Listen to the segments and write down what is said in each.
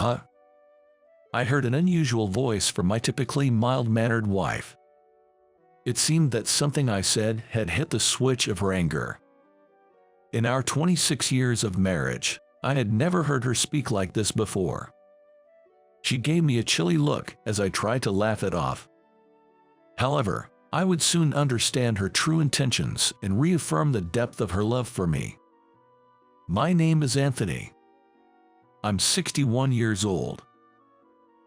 Huh? I heard an unusual voice from my typically mild-mannered wife. It seemed that something I said had hit the switch of her anger. In our 26 years of marriage, I had never heard her speak like this before. She gave me a chilly look as I tried to laugh it off. However, I would soon understand her true intentions and reaffirm the depth of her love for me. My name is Anthony. I'm 61 years old.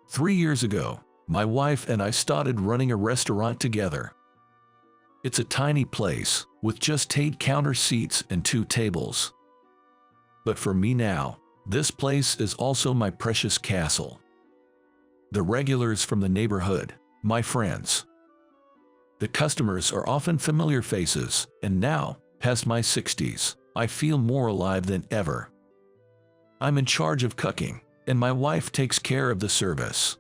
3 years ago, my wife and I started running a restaurant together. It's a tiny place, with just 8 counter seats and 2 tables. But for me now, this place is also my precious castle. The regulars from the neighborhood, my friends. The customers are often familiar faces, and now, past my 60s, I feel more alive than ever. I'm in charge of cooking, and my wife takes care of the service.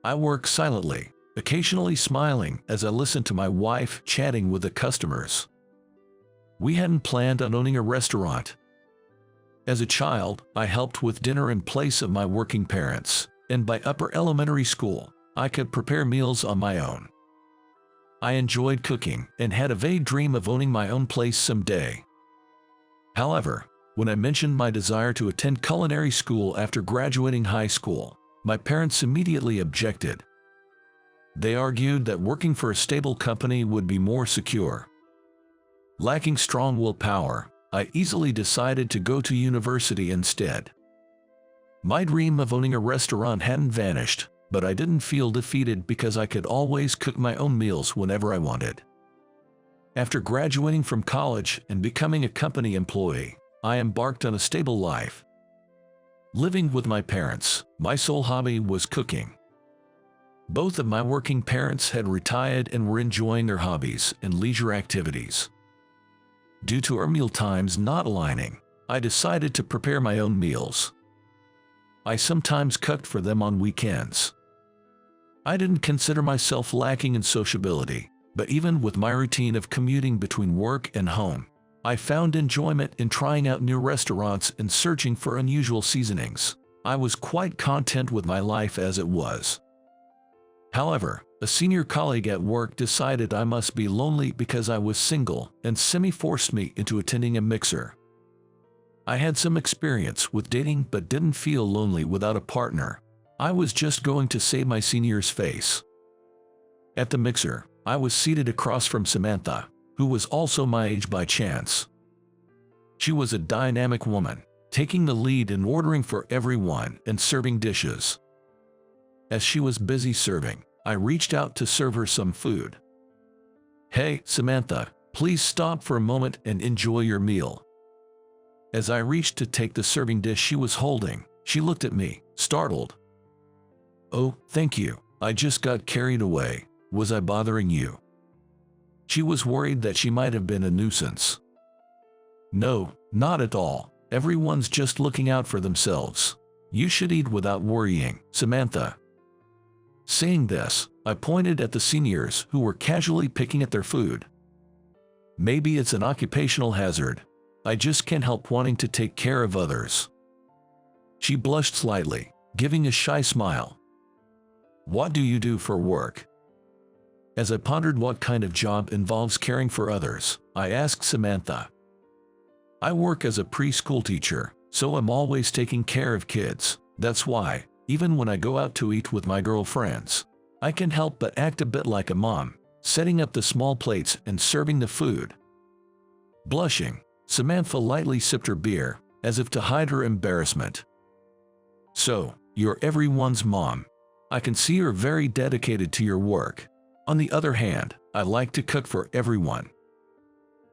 I work silently, occasionally smiling as I listen to my wife chatting with the customers. We hadn't planned on owning a restaurant. As a child, I helped with dinner in place of my working parents, and by upper elementary school, I could prepare meals on my own. I enjoyed cooking and had a vague dream of owning my own place someday. However, when I mentioned my desire to attend culinary school after graduating high school, my parents immediately objected. They argued that working for a stable company would be more secure. Lacking strong willpower, I easily decided to go to university instead. My dream of owning a restaurant hadn't vanished, but I didn't feel defeated because I could always cook my own meals whenever I wanted. After graduating from college and becoming a company employee, I embarked on a stable life. Living with my parents, my sole hobby was cooking. Both of my working parents had retired and were enjoying their hobbies and leisure activities. Due to our meal times not aligning, I decided to prepare my own meals. I sometimes cooked for them on weekends. I didn't consider myself lacking in sociability, but even with my routine of commuting between work and home, I found enjoyment in trying out new restaurants and searching for unusual seasonings. I was quite content with my life as it was. However, a senior colleague at work decided I must be lonely because I was single and semi-forced me into attending a mixer. I had some experience with dating but didn't feel lonely without a partner. I was just going to save my senior's face. At the mixer, I was seated across from Samantha, who was also my age by chance. She was a dynamic woman, taking the lead in ordering for everyone and serving dishes. As she was busy serving, I reached out to serve her some food. "Hey, Samantha, please stop for a moment and enjoy your meal." As I reached to take the serving dish she was holding, she looked at me, startled. "Oh, thank you. I just got carried away. Was I bothering you?" She was worried that she might have been a nuisance. "No, not at all. Everyone's just looking out for themselves. You should eat without worrying, Samantha." Saying this, I pointed at the seniors who were casually picking at their food. "Maybe it's an occupational hazard. I just can't help wanting to take care of others." She blushed slightly, giving a shy smile. "What do you do for work?" As I pondered what kind of job involves caring for others, I asked Samantha. "I work as a preschool teacher, so I'm always taking care of kids. That's why, even when I go out to eat with my girlfriends, I can help but act a bit like a mom, setting up the small plates and serving the food." Blushing, Samantha lightly sipped her beer, as if to hide her embarrassment. "So, you're everyone's mom. I can see you're very dedicated to your work. On the other hand, I like to cook for everyone."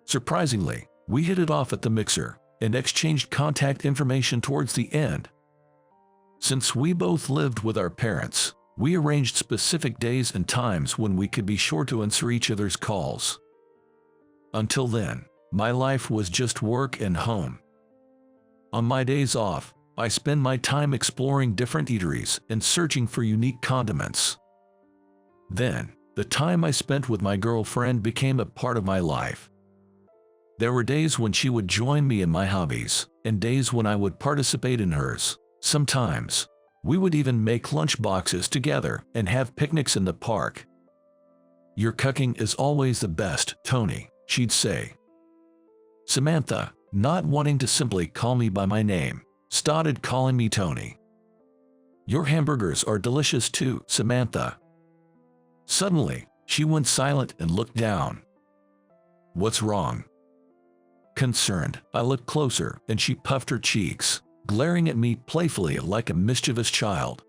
Surprisingly, we hit it off at the mixer and exchanged contact information towards the end. Since we both lived with our parents, we arranged specific days and times when we could be sure to answer each other's calls. Until then, my life was just work and home. On my days off, I spend my time exploring different eateries and searching for unique condiments. Then, the time I spent with my girlfriend became a part of my life. There were days when she would join me in my hobbies, and days when I would participate in hers. Sometimes, we would even make lunch boxes together and have picnics in the park. "Your cooking is always the best, Tony," she'd say. Samantha, not wanting to simply call me by my name, started calling me Tony. "Your hamburgers are delicious too, Samantha." Suddenly, she went silent and looked down. "What's wrong?" Concerned, I looked closer and she puffed her cheeks, glaring at me playfully like a mischievous child.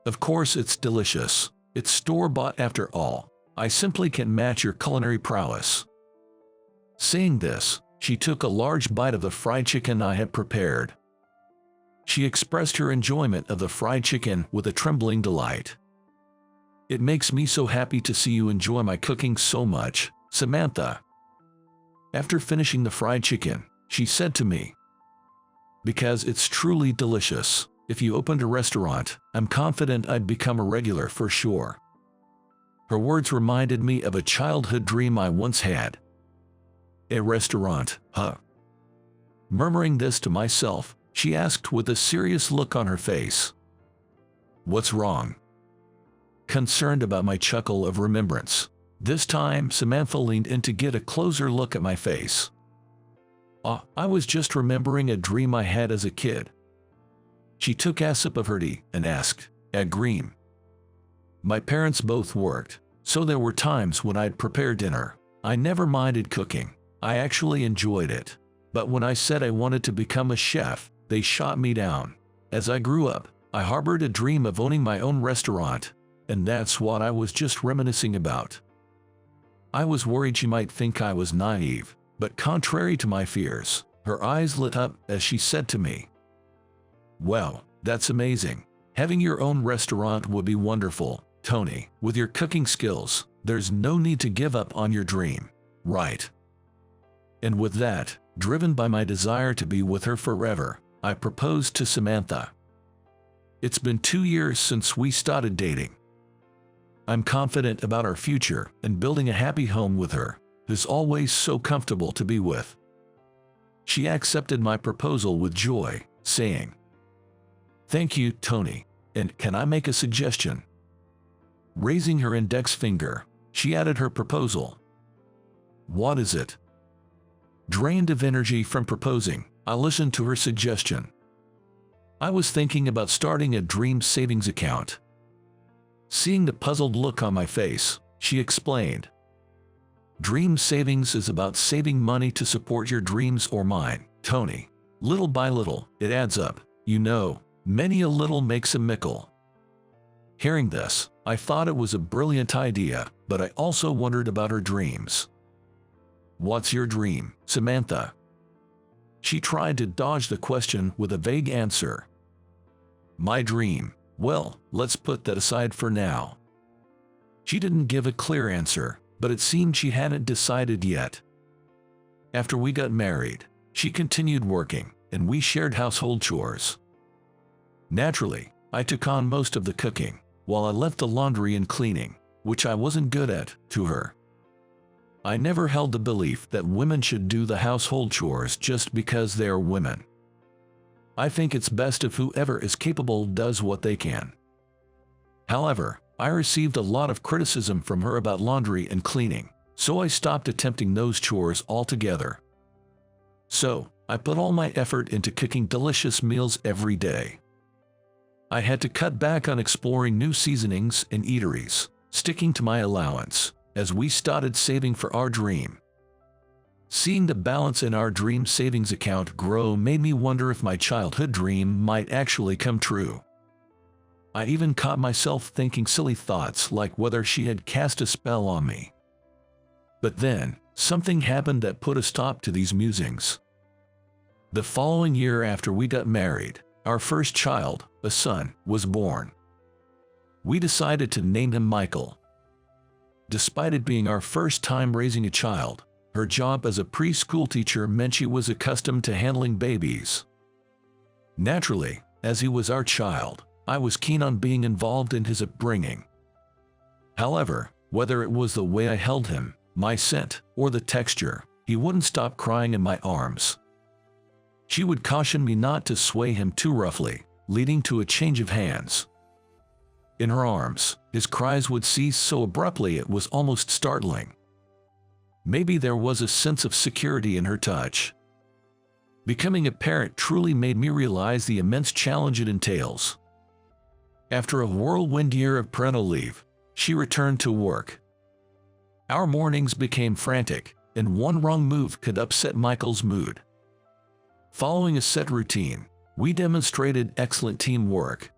"Of course it's delicious. It's store-bought after all. I simply can't match your culinary prowess." Saying this, she took a large bite of the fried chicken I had prepared. She expressed her enjoyment of the fried chicken with a trembling delight. "It makes me so happy to see you enjoy my cooking so much, Samantha." After finishing the fried chicken, she said to me, "Because it's truly delicious. If you opened a restaurant, I'm confident I'd become a regular for sure." Her words reminded me of a childhood dream I once had. "A restaurant, huh?" Murmuring this to myself, she asked with a serious look on her face. "What's wrong?" Concerned about my chuckle of remembrance, this time Samantha leaned in to get a closer look at my face. I was just remembering a dream I had as a kid." She took a sip of her tea and asked, "A dream?" My parents both worked, so there were times when I'd prepare dinner. I never minded cooking. I actually enjoyed it. But when I said I wanted to become a chef, they shot me down. As I grew up, I harbored a dream of owning my own restaurant, and that's what I was just reminiscing about. I was worried she might think I was naive, but contrary to my fears, her eyes lit up as she said to me, "Well, that's amazing. Having your own restaurant would be wonderful, Tony. With your cooking skills, there's no need to give up on your dream, right?" And with that, driven by my desire to be with her forever, I proposed to Samantha. It's been 2 years since we started dating. I'm confident about our future and building a happy home with her, who's always so comfortable to be with. She accepted my proposal with joy, saying, "Thank you, Tony, and can I make a suggestion?" Raising her index finger, she added her proposal. "What is it?" Drained of energy from proposing, I listened to her suggestion. "I was thinking about starting a dream savings account." Seeing the puzzled look on my face, she explained, "Dream savings is about saving money to support your dreams or mine, Tony. Little by little, it adds up. You know, many a little makes a mickle." Hearing this, I thought it was a brilliant idea, but I also wondered about her dreams. "What's your dream, Samantha?" She tried to dodge the question with a vague answer. "My dream? Well, let's put that aside for now." She didn't give a clear answer, but it seemed she hadn't decided yet. After we got married, she continued working, and we shared household chores. Naturally, I took on most of the cooking, while I left the laundry and cleaning, which I wasn't good at, to her. I never held the belief that women should do the household chores just because they are women. I think it's best if whoever is capable does what they can. However, I received a lot of criticism from her about laundry and cleaning, so I stopped attempting those chores altogether. So, I put all my effort into cooking delicious meals every day. I had to cut back on exploring new seasonings and eateries, sticking to my allowance, as we started saving for our dream. Seeing the balance in our dream savings account grow made me wonder if my childhood dream might actually come true. I even caught myself thinking silly thoughts like whether she had cast a spell on me. But then, something happened that put a stop to these musings. The following year after we got married, our first child, a son, was born. We decided to name him Michael. Despite it being our first time raising a child, her job as a preschool teacher meant she was accustomed to handling babies. Naturally, as he was our child, I was keen on being involved in his upbringing. However, whether it was the way I held him, my scent, or the texture, he wouldn't stop crying in my arms. She would caution me not to sway him too roughly, leading to a change of hands. In her arms, his cries would cease so abruptly it was almost startling. Maybe there was a sense of security in her touch. Becoming a parent truly made me realize the immense challenge it entails. After a whirlwind year of parental leave, she returned to work. Our mornings became frantic, and one wrong move could upset Michael's mood. Following a set routine, we demonstrated excellent teamwork.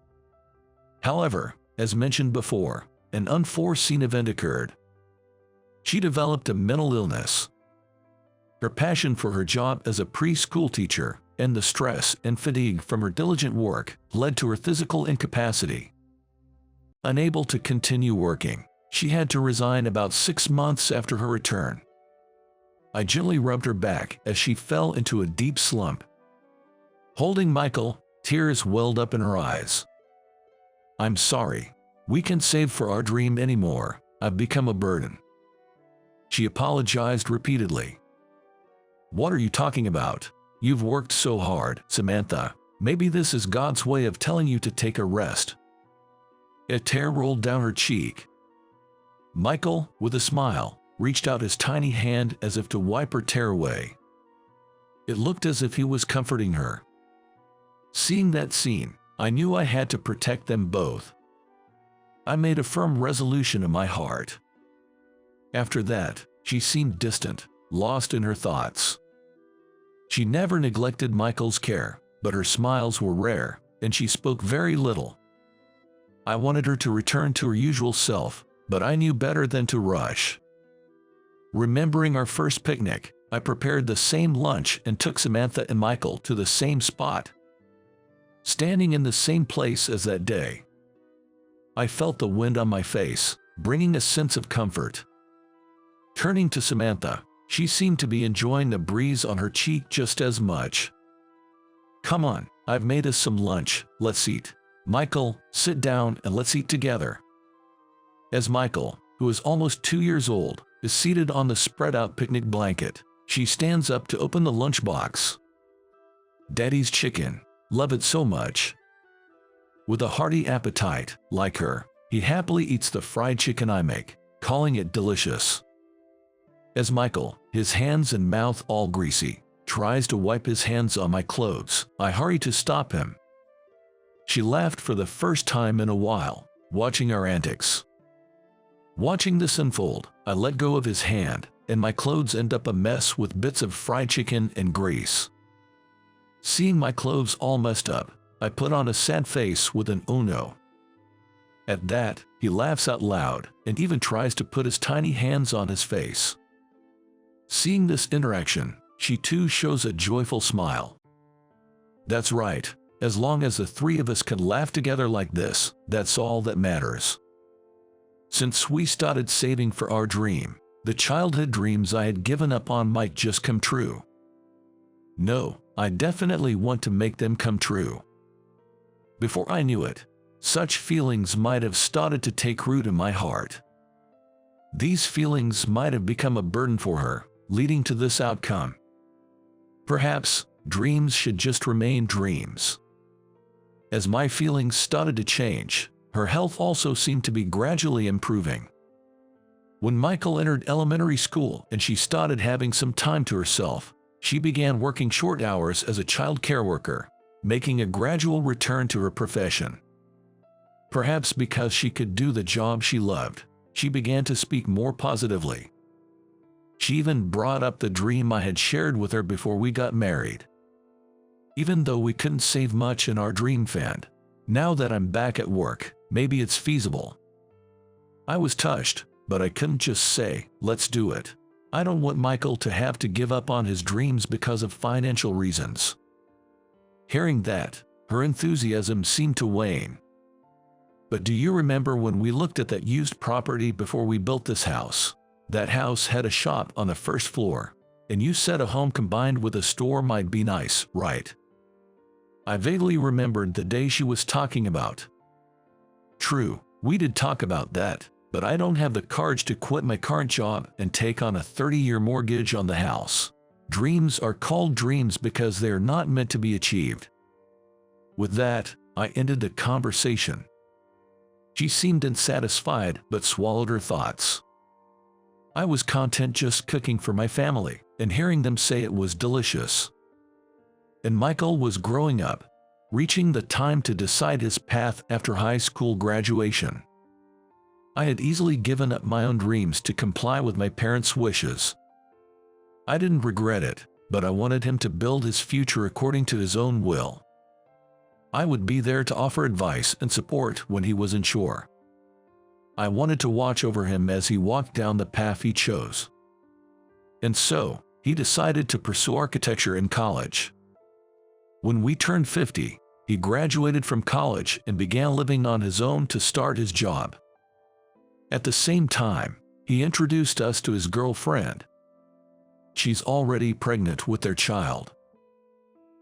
However, as mentioned before, an unforeseen event occurred. She developed a mental illness. Her passion for her job as a preschool teacher and the stress and fatigue from her diligent work led to her physical incapacity. Unable to continue working, she had to resign about 6 months after her return. I gently rubbed her back as she fell into a deep slump. Holding Michael, tears welled up in her eyes. "I'm sorry. We can't save for our dream anymore. I've become a burden." She apologized repeatedly. "What are you talking about? You've worked so hard, Samantha. Maybe this is God's way of telling you to take a rest." A tear rolled down her cheek. Michael, with a smile, reached out his tiny hand as if to wipe her tear away. It looked as if he was comforting her. Seeing that scene, I knew I had to protect them both. I made a firm resolution in my heart. After that, she seemed distant, lost in her thoughts. She never neglected Michael's care, but her smiles were rare, and she spoke very little. I wanted her to return to her usual self, but I knew better than to rush. Remembering our first picnic, I prepared the same lunch and took Samantha and Michael to the same spot. Standing in the same place as that day, I felt the wind on my face, bringing a sense of comfort. Turning to Samantha, she seemed to be enjoying the breeze on her cheek just as much. "Come on, I've made us some lunch, let's eat. Michael, sit down and let's eat together." As Michael, who is almost 2 years old, is seated on the spread-out picnic blanket, she stands up to open the lunchbox. "Daddy's chicken. Love it so much." With a hearty appetite, like her, he happily eats the fried chicken I make, calling it delicious. As Michael, his hands and mouth all greasy, tries to wipe his hands on my clothes, I hurry to stop him. She laughed for the first time in a while, watching our antics. Watching this unfold, I let go of his hand, and my clothes end up a mess with bits of fried chicken and grease. Seeing my clothes all messed up, I put on a sad face with an "oh no." At that, he laughs out loud and even tries to put his tiny hands on his face. Seeing this interaction, she too shows a joyful smile. That's right, as long as the three of us can laugh together like this, that's all that matters. Since we started saving for our dream, the childhood dreams I had given up on might just come true. No, I definitely want to make them come true. Before I knew it, such feelings might have started to take root in my heart. These feelings might have become a burden for her, leading to this outcome. Perhaps dreams should just remain dreams. As my feelings started to change, her health also seemed to be gradually improving. When Michael entered elementary school and she started having some time to herself, she began working short hours as a child care worker, making a gradual return to her profession. Perhaps because she could do the job she loved, she began to speak more positively. She even brought up the dream I had shared with her before we got married. Even though we couldn't save much in our dream fund, now that I'm back at work, maybe it's feasible. I was touched, but I couldn't just say, "Let's do it." I don't want Michael to have to give up on his dreams because of financial reasons. Hearing that, her enthusiasm seemed to wane. "But do you remember when we looked at that used property before we built this house? That house had a shop on the first floor, and you said a home combined with a store might be nice, right?" I vaguely remembered the day she was talking about. True, we did talk about that, but I don't have the courage to quit my current job and take on a 30-year mortgage on the house. Dreams are called dreams because they are not meant to be achieved. With that, I ended the conversation. She seemed unsatisfied but swallowed her thoughts. I was content just cooking for my family and hearing them say it was delicious. And Michael was growing up, reaching the time to decide his path after high school graduation. I had easily given up my own dreams to comply with my parents' wishes. I didn't regret it, but I wanted him to build his future according to his own will. I would be there to offer advice and support when he wasn't sure. I wanted to watch over him as he walked down the path he chose. And so, he decided to pursue architecture in college. When we turned 50, he graduated from college and began living on his own to start his job. At the same time, he introduced us to his girlfriend. She's already pregnant with their child.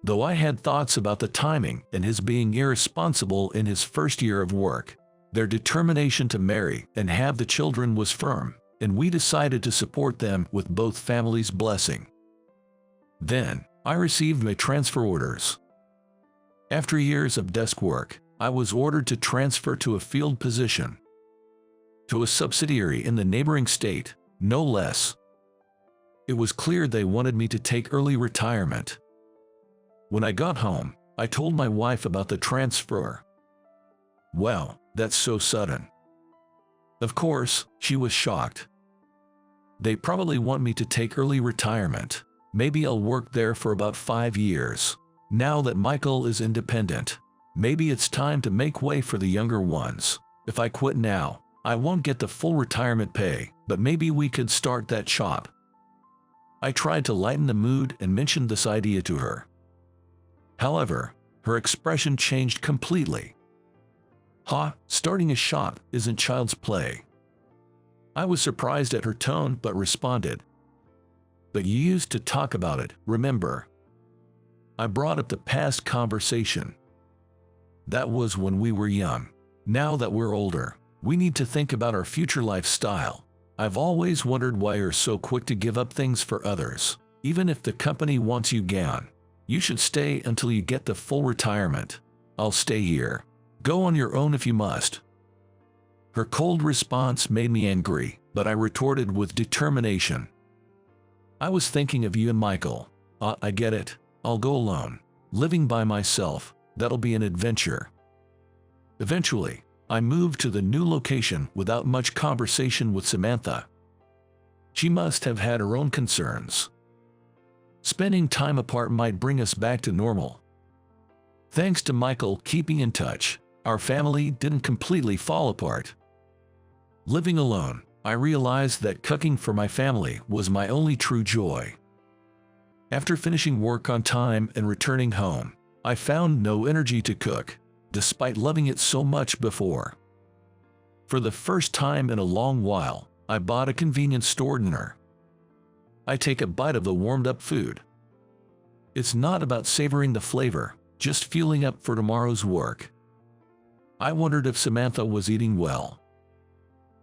Though I had thoughts about the timing and his being irresponsible in his first year of work, their determination to marry and have the children was firm, and we decided to support them with both families' blessing. Then, I received my transfer orders. After years of desk work, I was ordered to transfer to a field position. To a subsidiary in the neighboring state, no less. It was clear they wanted me to take early retirement. When I got home, I told my wife about the transfer. "Well, that's so sudden." Of course, she was shocked. "They probably want me to take early retirement. Maybe I'll work there for about 5 years. Now that Michael is independent, maybe it's time to make way for the younger ones. If I quit now, I won't get the full retirement pay, but maybe we could start that shop." I tried to lighten the mood and mentioned this idea to her. However, her expression changed completely. Starting a shop isn't child's play." I was surprised at her tone but responded, "But you used to talk about it, remember?" I brought up the past conversation. "That was when we were young. Now that we're older, we need to think about our future lifestyle. I've always wondered why you're so quick to give up things for others. Even if the company wants you gone, you should stay until you get the full retirement. I'll stay here. Go on your own if you must." Her cold response made me angry, but I retorted with determination. "I was thinking of you and Michael. I get it. I'll go alone. Living by myself, that'll be an adventure." Eventually, I moved to the new location without much conversation with Samantha. She must have had her own concerns. Spending time apart might bring us back to normal. Thanks to Michael keeping in touch, our family didn't completely fall apart. Living alone, I realized that cooking for my family was my only true joy. After finishing work on time and returning home, I found no energy to cook, despite loving it so much before. For the first time in a long while, I bought a convenience store dinner. I take a bite of the warmed-up food. It's not about savoring the flavor, just fueling up for tomorrow's work. I wondered if Samantha was eating well.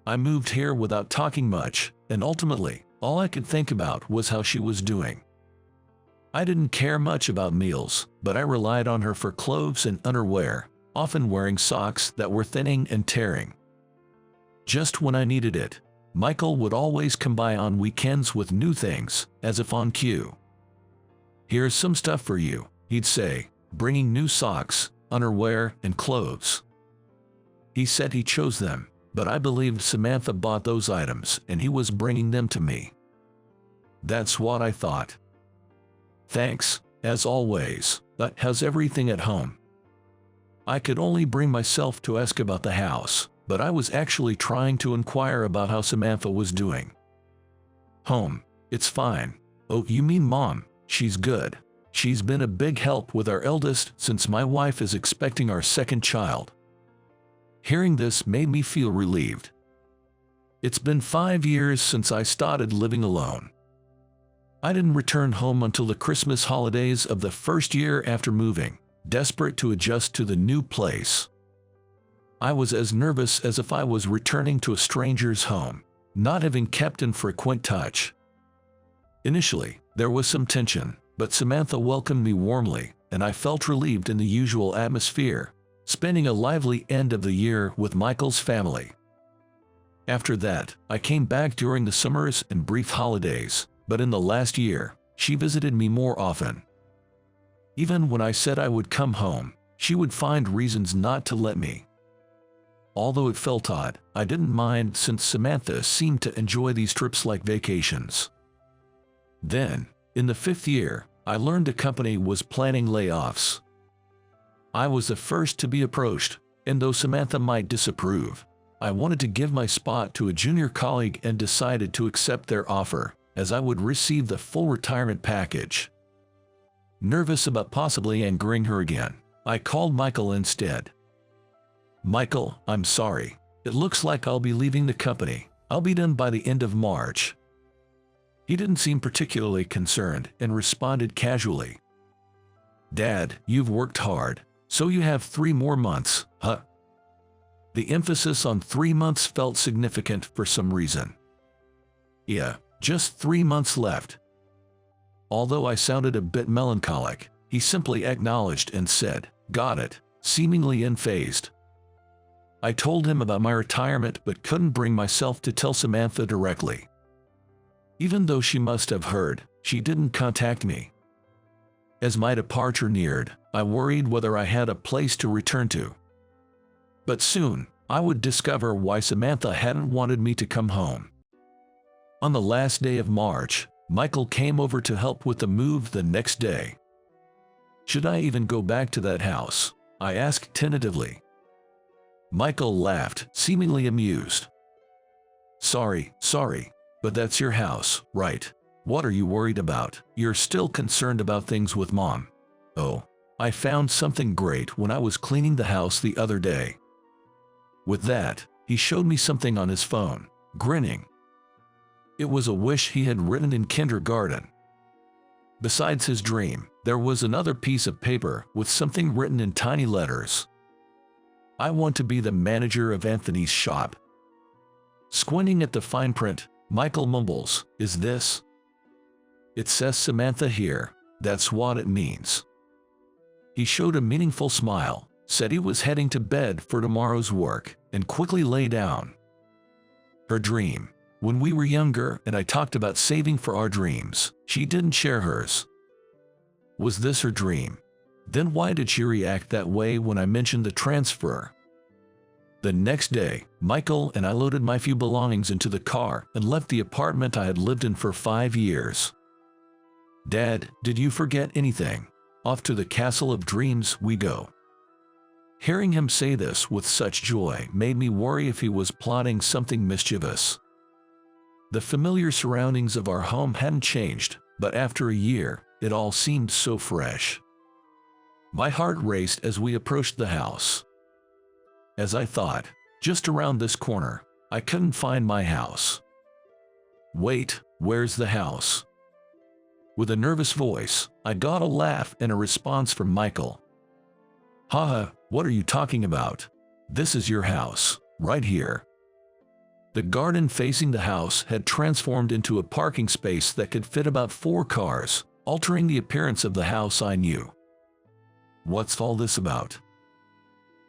I moved here without talking much, and ultimately, all I could think about was how she was doing. I didn't care much about meals, but I relied on her for clothes and underwear, often wearing socks that were thinning and tearing. Just when I needed it, Michael would always come by on weekends with new things, as if on cue. "Here's some stuff for you," he'd say, bringing new socks, underwear, and clothes. He said he chose them, but I believed Samantha bought those items and he was bringing them to me. That's what I thought. "Thanks, as always, but how's everything at home?" I could only bring myself to ask about the house, but I was actually trying to inquire about how Samantha was doing. "Home, it's fine." "Oh, you mean Mom? She's good. She's been a big help with our eldest since my wife is expecting our second child." Hearing this made me feel relieved. It's been 5 years since I started living alone. I didn't return home until the Christmas holidays of the first year after moving, desperate to adjust to the new place. I was as nervous as if I was returning to a stranger's home, not having kept in frequent touch. Initially, there was some tension, but Samantha welcomed me warmly, and I felt relieved in the usual atmosphere, spending a lively end of the year with Michael's family. After that, I came back during the summers and brief holidays, but in the last year, she visited me more often. Even when I said I would come home, she would find reasons not to let me. Although it felt odd, I didn't mind since Samantha seemed to enjoy these trips like vacations. Then, in the 5th year, I learned the company was planning layoffs. I was the first to be approached, and though Samantha might disapprove, I wanted to give my spot to a junior colleague and decided to accept their offer, as I would receive the full retirement package. Nervous about possibly angering her again, I called Michael instead. "Michael, I'm sorry. It looks like I'll be leaving the company. I'll be done by the end of March." He didn't seem particularly concerned and responded casually. "Dad, you've worked hard, so you have 3 more months, huh?" The emphasis on 3 months felt significant for some reason. "Yeah, just 3 months left." Although I sounded a bit melancholic, he simply acknowledged and said, "Got it," seemingly unfazed. I told him about my retirement but couldn't bring myself to tell Samantha directly. Even though she must have heard, she didn't contact me. As my departure neared, I worried whether I had a place to return to. But soon, I would discover why Samantha hadn't wanted me to come home. On the last day of March, Michael came over to help with the move the next day. "Should I even go back to that house?" I asked tentatively. Michael laughed, seemingly amused. Sorry, but that's your house, right? What are you worried about? You're still concerned about things with Mom." "Oh, I found something great when I was cleaning the house the other day." With that, he showed me something on his phone, grinning. It was a wish he had written in kindergarten. Besides his dream, there was another piece of paper with something written in tiny letters. "I want to be the manager of Anthony's shop." Squinting at the fine print, Michael mumbles, "Is this?" "It says Samantha here, that's what it means." He showed a meaningful smile, said he was heading to bed for tomorrow's work, and quickly lay down. Her dream. When we were younger and I talked about saving for our dreams, she didn't share hers. Was this her dream? Then why did she react that way when I mentioned the transfer? The next day, Michael and I loaded my few belongings into the car and left the apartment I had lived in for 5 years. "Dad, did you forget anything? Off to the castle of dreams we go." Hearing him say this with such joy made me worry if he was plotting something mischievous. The familiar surroundings of our home hadn't changed, but after a year, it all seemed so fresh. My heart raced as we approached the house. As I thought, just around this corner, I couldn't find my house. "Wait, where's the house?" With a nervous voice, I got a laugh and a response from Michael. "Haha, what are you talking about? This is your house, right here." The garden facing the house had transformed into a parking space that could fit about 4 cars, altering the appearance of the house I knew. "What's all this about?"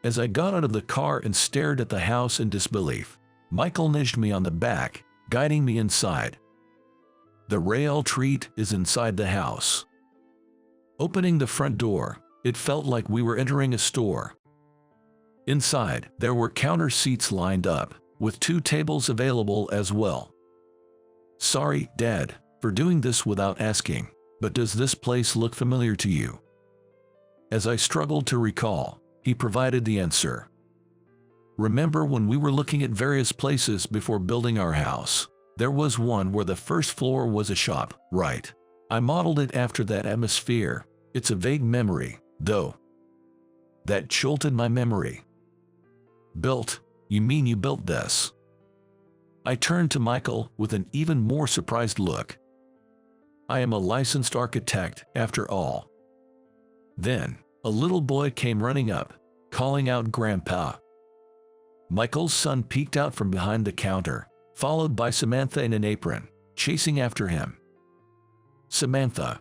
As I got out of the car and stared at the house in disbelief, Michael nudged me on the back, guiding me inside. "The real treat is inside the house." Opening the front door, it felt like we were entering a store. Inside, there were counter seats lined up, with 2 tables available as well. "Sorry, Dad, for doing this without asking, but does this place look familiar to you?" As I struggled to recall, he provided the answer. "Remember when we were looking at various places before building our house? There was one where the first floor was a shop, right? I modeled it after that atmosphere. It's a vague memory, though." That jolted my memory. "Built? You mean you built this?" I turned to Michael with an even more surprised look. "I am a licensed architect, after all." Then, a little boy came running up, calling out "Grandpa." Michael's son peeked out from behind the counter, followed by Samantha in an apron, chasing after him. "Samantha."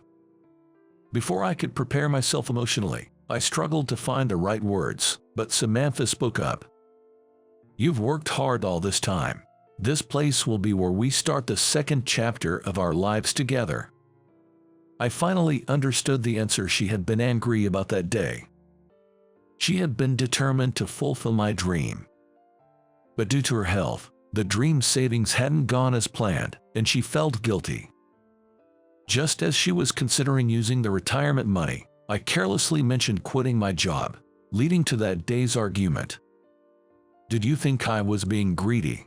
Before I could prepare myself emotionally, I struggled to find the right words. But Samantha spoke up. "You've worked hard all this time. This place will be where we start the second chapter of our lives together." I finally understood the answer she had been angry about that day. She had been determined to fulfill my dream. But due to her health, the dream savings hadn't gone as planned, and she felt guilty. Just as she was considering using the retirement money, I carelessly mentioned quitting my job, leading to that day's argument. "Did you think I was being greedy?"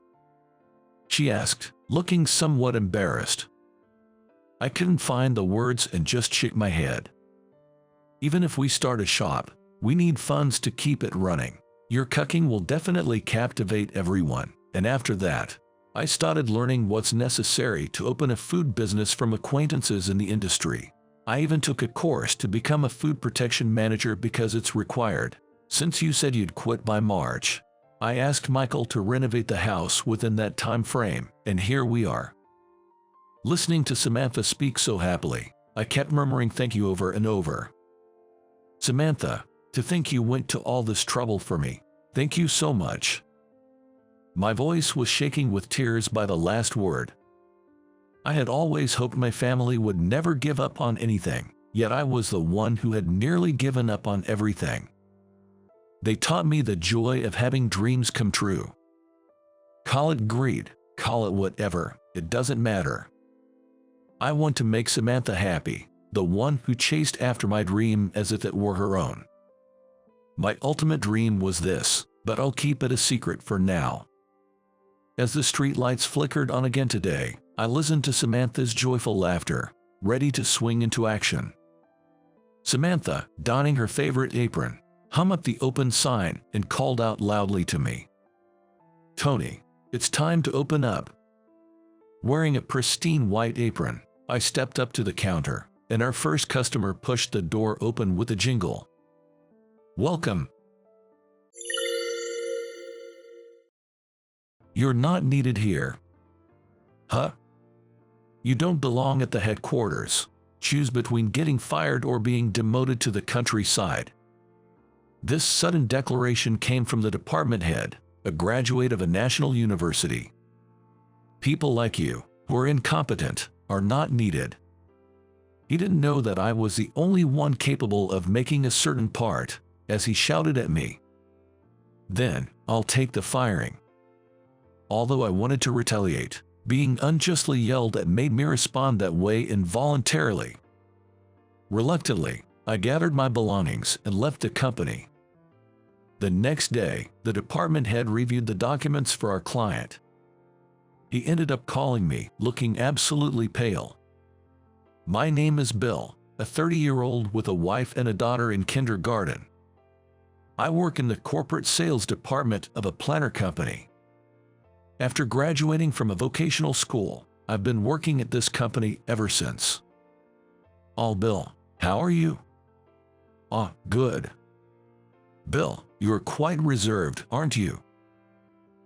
she asked, looking somewhat embarrassed. I couldn't find the words and just shook my head. "Even if we start a shop, we need funds to keep it running. Your cooking will definitely captivate everyone, and after that, I started learning what's necessary to open a food business from acquaintances in the industry. I even took a course to become a food protection manager because it's required. Since you said you'd quit by March, I asked Michael to renovate the house within that time frame, and here we are." Listening to Samantha speak so happily, I kept murmuring thank you over and over. "Samantha, to think you went to all this trouble for me. Thank you so much." My voice was shaking with tears by the last word. I had always hoped my family would never give up on anything, yet I was the one who had nearly given up on everything. They taught me the joy of having dreams come true. Call it greed, call it whatever, it doesn't matter. I want to make Samantha happy, the one who chased after my dream as if it were her own. My ultimate dream was this, but I'll keep it a secret for now. As the streetlights flickered on again today, I listened to Samantha's joyful laughter, ready to swing into action. Samantha, donning her favorite apron, hung up the open sign and called out loudly to me. "Tony, it's time to open up." Wearing a pristine white apron, I stepped up to the counter, and our first customer pushed the door open with a jingle. "Welcome. You're not needed here." "Huh? You don't belong at the headquarters. Choose between getting fired or being demoted to the countryside." This sudden declaration came from the department head, a graduate of a national university. "People like you, who are incompetent, are not needed." He didn't know that I was the only one capable of making a certain part, as he shouted at me. "Then, I'll take the firing." Although I wanted to retaliate, being unjustly yelled at made me respond that way involuntarily. Reluctantly, I gathered my belongings and left the company. The next day, the department head reviewed the documents for our client. He ended up calling me, looking absolutely pale. "My name is Bill, a 30-year-old with a wife and a daughter in kindergarten. I work in the corporate sales department of a planner company. After graduating from a vocational school, I've been working at this company ever since." "Oh, Bill, how are you?" "Oh, good." "Bill, you're quite reserved, aren't you?"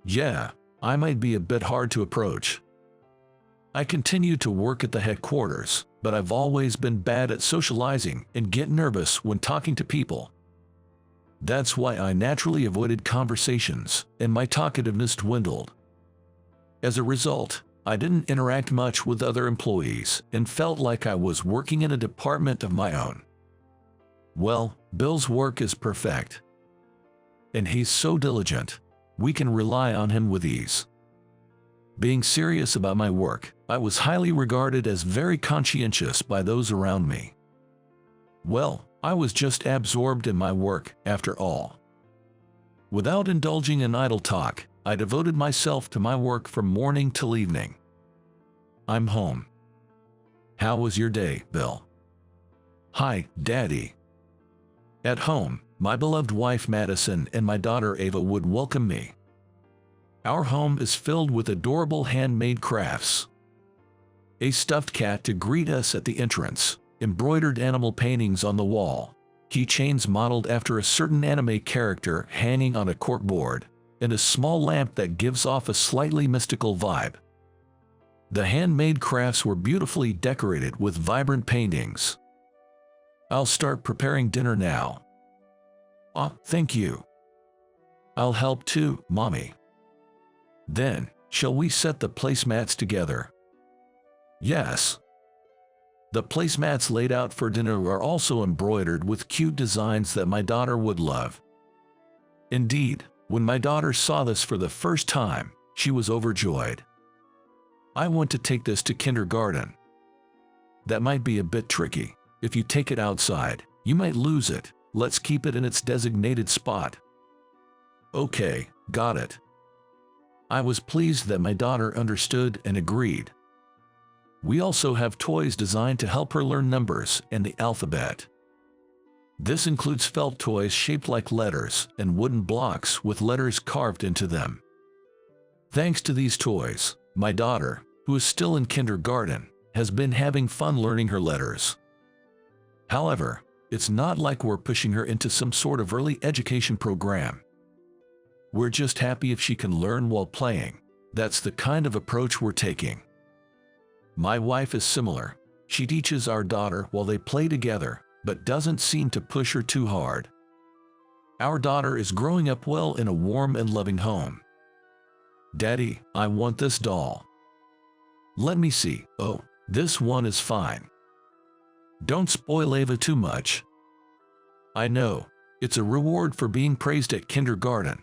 "Yeah, I might be a bit hard to approach. I continue to work at the headquarters, but I've always been bad at socializing and get nervous when talking to people. That's why I naturally avoided conversations, and my talkativeness dwindled. As a result, I didn't interact much with other employees and felt like I was working in a department of my own." Well, Bill's work is perfect. And he's so diligent, we can rely on him with ease. Being serious about my work, I was highly regarded as very conscientious by those around me. Well, I was just absorbed in my work, after all. Without indulging in idle talk, I devoted myself to my work from morning till evening. "I'm home. How was your day, Bill?" "Hi, Daddy." At home, my beloved wife Madison and my daughter Ava would welcome me. Our home is filled with adorable handmade crafts. A stuffed cat to greet us at the entrance, embroidered animal paintings on the wall, keychains modeled after a certain anime character hanging on a corkboard, and a small lamp that gives off a slightly mystical vibe. The handmade crafts were beautifully decorated with vibrant paintings. "I'll start preparing dinner now." "Oh, thank you." I'll help too, Mommy. Then, shall we set the placemats together? Yes. The placemats laid out for dinner are also embroidered with cute designs that my daughter would love. Indeed, when my daughter saw this for the first time, she was overjoyed. I want to take this to kindergarten. That might be a bit tricky. If you take it outside, you might lose it. Let's keep it in its designated spot. Okay, got it. I was pleased that my daughter understood and agreed. We also have toys designed to help her learn numbers and the alphabet. This includes felt toys shaped like letters and wooden blocks with letters carved into them. Thanks to these toys, my daughter, who is still in kindergarten, has been having fun learning her letters. However, it's not like we're pushing her into some sort of early education program. We're just happy if she can learn while playing. That's the kind of approach we're taking. My wife is similar. She teaches our daughter while they play together, but doesn't seem to push her too hard. Our daughter is growing up well in a warm and loving home. Daddy, I want this doll. Let me see. Oh, this one is fine. Don't spoil Ava too much. I know, it's a reward for being praised at kindergarten.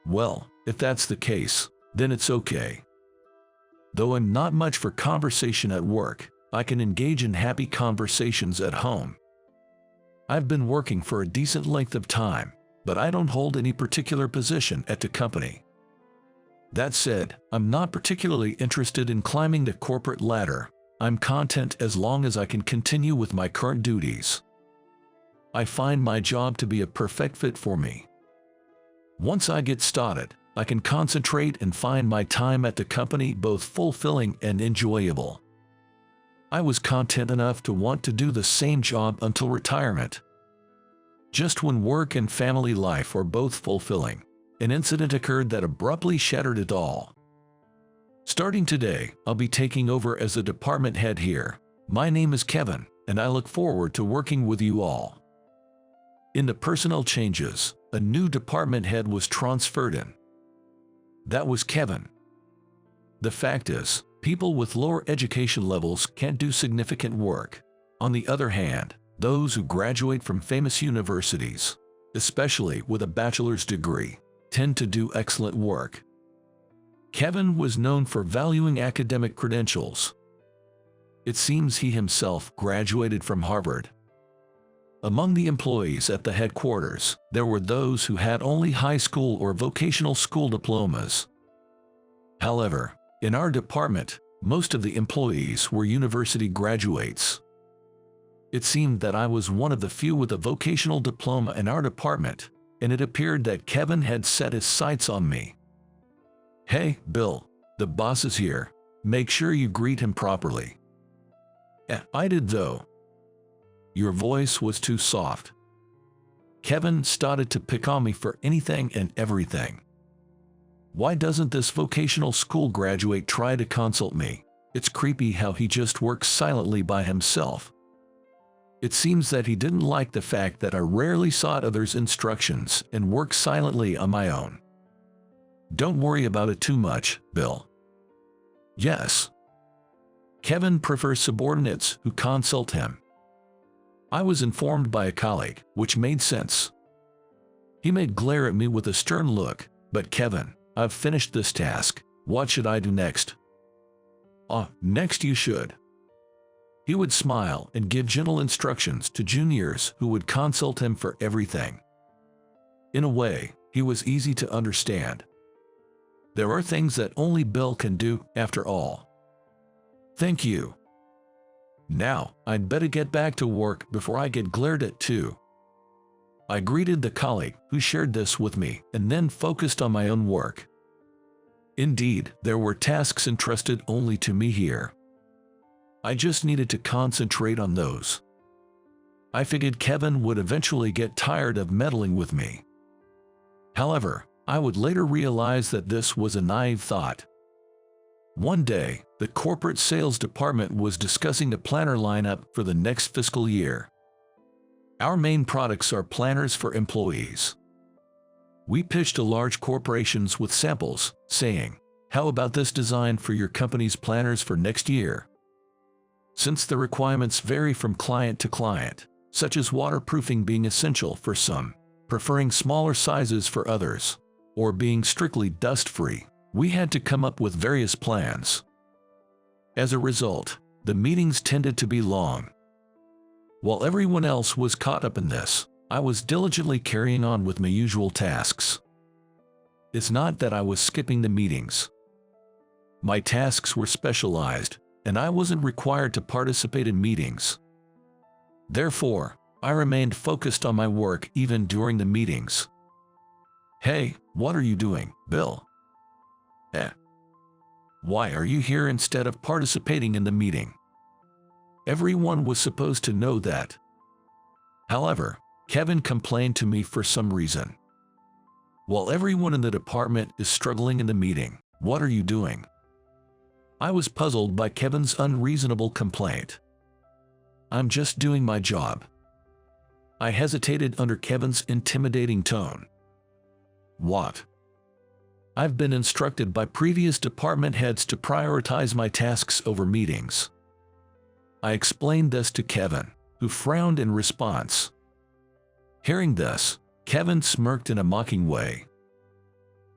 Well, if that's the case, then it's okay. Though I'm not much for conversation at work, I can engage in happy conversations at home. I've been working for a decent length of time, but I don't hold any particular position at the company. That said, I'm not particularly interested in climbing the corporate ladder. I'm content as long as I can continue with my current duties. I find my job to be a perfect fit for me. Once I get started, I can concentrate and find my time at the company both fulfilling and enjoyable. I was content enough to want to do the same job until retirement. Just when work and family life are both fulfilling, an incident occurred that abruptly shattered it all. Starting today, I'll be taking over as the department head here. My name is Kevin, and I look forward to working with you all. In the personnel changes, a new department head was transferred in. That was Kevin. The fact is, people with lower education levels can't do significant work. On the other hand, those who graduate from famous universities, especially with a bachelor's degree, tend to do excellent work. Kevin was known for valuing academic credentials. It seems he himself graduated from Harvard. Among the employees at the headquarters, there were those who had only high school or vocational school diplomas. However, in our department, most of the employees were university graduates. It seemed that I was one of the few with a vocational diploma in our department, and it appeared that Kevin had set his sights on me. Hey, Bill, the boss is here. Make sure you greet him properly. I did though. Your voice was too soft. Kevin started to pick on me for anything and everything. Why doesn't this vocational school graduate try to consult me? It's creepy how he just works silently by himself. It seems that he didn't like the fact that I rarely sought others' instructions and worked silently on my own. Don't worry about it too much, Bill. Yes. Kevin prefers subordinates who consult him. I was informed by a colleague, which made sense. He may glare at me with a stern look, but Kevin, I've finished this task. What should I do next? Next you should. He would smile and give gentle instructions to juniors who would consult him for everything. In a way, he was easy to understand. There are things that only Bill can do, after all. Thank you. Now, I'd better get back to work before I get glared at too. I greeted the colleague who shared this with me and then focused on my own work. Indeed, there were tasks entrusted only to me here. I just needed to concentrate on those. I figured Kevin would eventually get tired of meddling with me. However, I would later realize that this was a naive thought. One day, the corporate sales department was discussing the planner lineup for the next fiscal year. Our main products are planners for employees. We pitched to large corporations with samples, saying, "How about this design for your company's planners for next year?" Since the requirements vary from client to client, such as waterproofing being essential for some, preferring smaller sizes for others, or being strictly dust-free, we had to come up with various plans. As a result, the meetings tended to be long. While everyone else was caught up in this, I was diligently carrying on with my usual tasks. It's not that I was skipping the meetings. My tasks were specialized, and I wasn't required to participate in meetings. Therefore, I remained focused on my work even during the meetings. "Hey, what are you doing, Bill?" "Why are you here instead of participating in the meeting?" Everyone was supposed to know that. However, Kevin complained to me for some reason. "While everyone in the department is struggling in the meeting, what are you doing?" I was puzzled by Kevin's unreasonable complaint. "I'm just doing my job." I hesitated under Kevin's intimidating tone. "What?" "I've been instructed by previous department heads to prioritize my tasks over meetings." I explained this to Kevin, who frowned in response. Hearing this, Kevin smirked in a mocking way.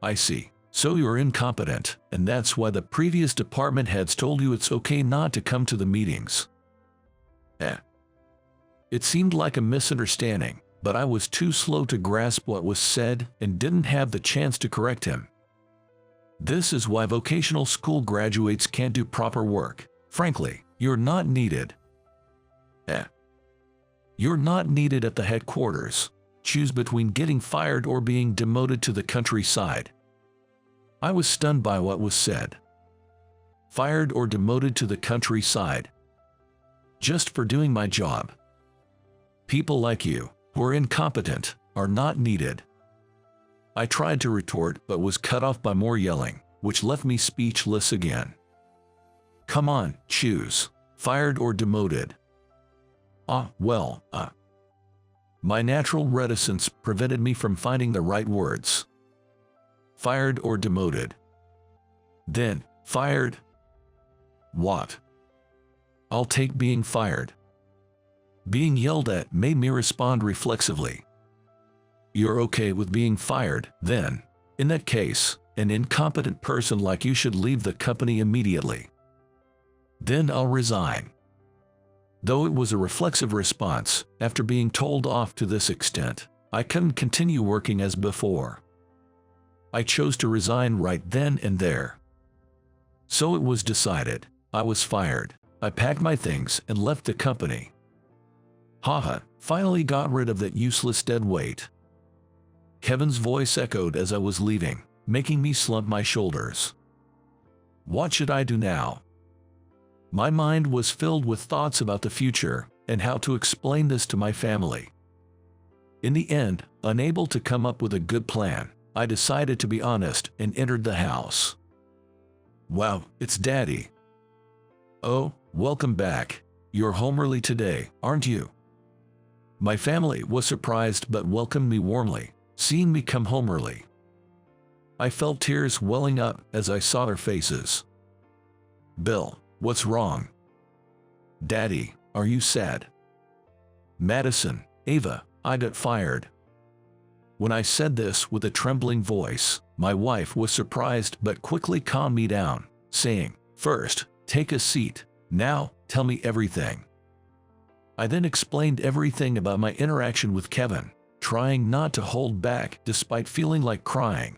"I see. So you're incompetent, and that's why the previous department heads told you it's okay not to come to the meetings." It seemed like a misunderstanding, but I was too slow to grasp what was said and didn't have the chance to correct him. This is why vocational school graduates can't do proper work. Frankly, you're not needed. You're not needed at the headquarters. Choose between getting fired or being demoted to the countryside. I was stunned by what was said. Fired or demoted to the countryside. Just for doing my job. People like you, who are incompetent, are not needed. I tried to retort but was cut off by more yelling, which left me speechless again. "Come on, choose. Fired or demoted." My natural reticence prevented me from finding the right words. Fired or demoted. Then, fired. What? I'll take being fired. Being yelled at made me respond reflexively. "You're okay with being fired, then. In that case, an incompetent person like you should leave the company immediately. Then I'll resign." Though it was a reflexive response, after being told off to this extent, I couldn't continue working as before. I chose to resign right then and there. So it was decided. I was fired. I packed my things and left the company. Finally got rid of that useless dead weight. Kevin's voice echoed as I was leaving, making me slump my shoulders. What should I do now? My mind was filled with thoughts about the future and how to explain this to my family. In the end, unable to come up with a good plan, I decided to be honest and entered the house. "Wow, it's Daddy." "Oh, welcome back. You're home early today, aren't you?" My family was surprised but welcomed me warmly, seeing me come home early. I felt tears welling up as I saw their faces. "Bill, what's wrong?" "Daddy, are you sad?" "Madison, Ava, I got fired." When I said this with a trembling voice, my wife was surprised but quickly calmed me down, saying, "First, take a seat. Now, tell me everything." I then explained everything about my interaction with Kevin, trying not to hold back despite feeling like crying.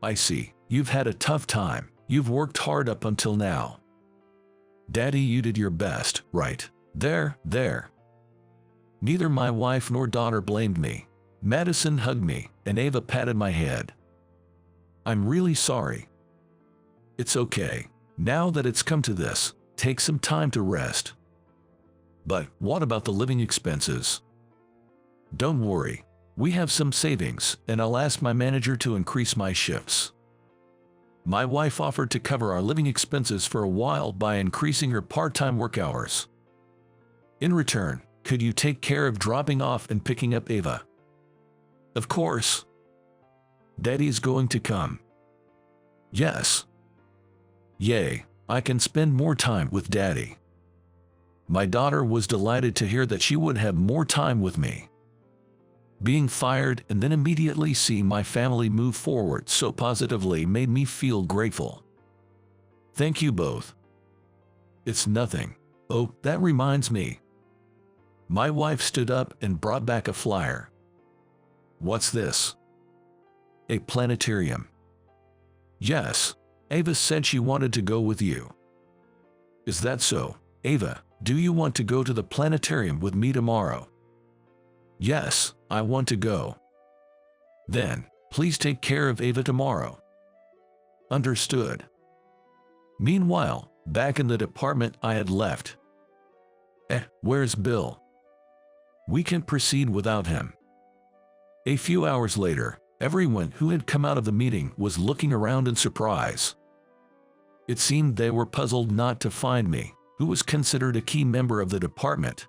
"I see, you've had a tough time. You've worked hard up until now. Daddy, you did your best, right? There. Neither my wife nor daughter blamed me. Madison hugged me, and Ava patted my head. "I'm really sorry." "It's okay. Now that it's come to this, take some time to rest." "But what about the living expenses?" "Don't worry. We have some savings, and I'll ask my manager to increase my shifts." My wife offered to cover our living expenses for a while by increasing her part-time work hours. "In return, could you take care of dropping off and picking up Ava?" "Of course." Daddy's going to come. Yes. Yay, I can spend more time with Daddy. My daughter was delighted to hear that she would have more time with me. Being fired and then immediately seeing my family move forward so positively made me feel grateful. Thank you both. It's nothing. Oh, that reminds me. My wife stood up and brought back a flyer. What's this? A planetarium. Yes, Ava said she wanted to go with you. Is that so, Ava? Do you want to go to the planetarium with me tomorrow? Yes, I want to go. Then, please take care of Ava tomorrow. Understood. Meanwhile, back in the department I had left. Where's Bill? We can proceed without him. A few hours later, everyone who had come out of the meeting was looking around in surprise. It seemed they were puzzled not to find me, who was considered a key member of the department.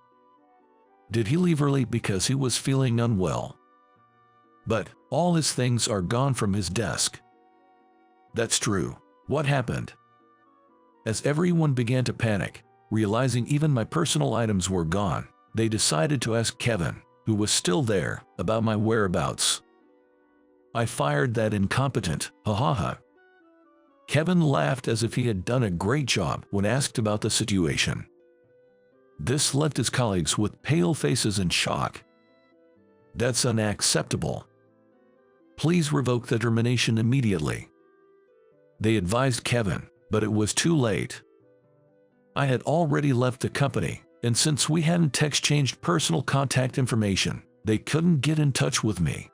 Did he leave early because he was feeling unwell? But all his things are gone from his desk. That's true. What happened? As everyone began to panic, realizing even my personal items were gone, they decided to ask Kevin, who was still there, about my whereabouts. I fired that incompetent, ha ha ha. Kevin laughed as if he had done a great job when asked about the situation. This left his colleagues with pale faces in shock. That's unacceptable. Please revoke the termination immediately. They advised Kevin, but it was too late. I had already left the company, and since we hadn't exchanged personal contact information, they couldn't get in touch with me.